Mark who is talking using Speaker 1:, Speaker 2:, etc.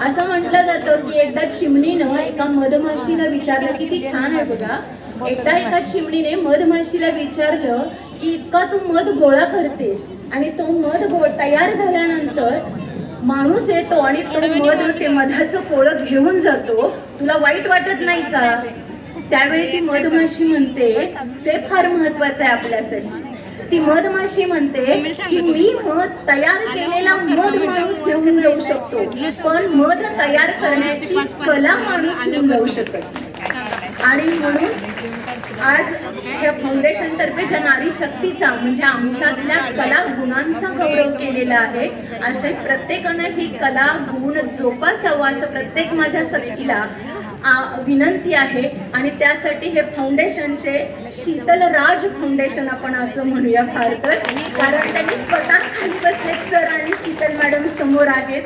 Speaker 1: असं म्हटलं जातं की एकदा चिमणीनं एका मधमाशीला विचारलं, किती छान आहे बघा, एकदा एका चिमणीने मधमाशीला विचारलं की इतका तू मध गोळा करतेस आणि तो मध तयार झाल्यानंतर माणूस येतो आणि तो मध ते मधाचं पोळं घेऊन जातो, तुला वाईट वाटत नाही का? त्यावेळी ती मधमाशी म्हणते, ते फार महत्वाचं आहे आपल्यासाठी. ती मधमाशी म्हणते की मी मध तयार केलेला मध माणूस घेऊन जाऊ शकतो, पण मध तयार करण्याची कला माणूस घेऊन जाऊ शकत. आणि म्हणून आज ह्या फाउंडेशन तर्फे ज्या नारी शक्तीचा म्हणजे आमच्यातल्या कला गुणांचा गौरव केलेला आहे, अशा प्रत्येकानं ही कला गुण जोपासावा असं प्रत्येक माझ्या सखीला विनंती आहे. आणि त्यासाठी हे फाउंडेशनचे शीतल राज फाउंडेशन आपण असं म्हणूया फार तर, कारण त्यांनी स्वतः खाली बसलेत सर आणि शीतल मॅडम समोर आहेत.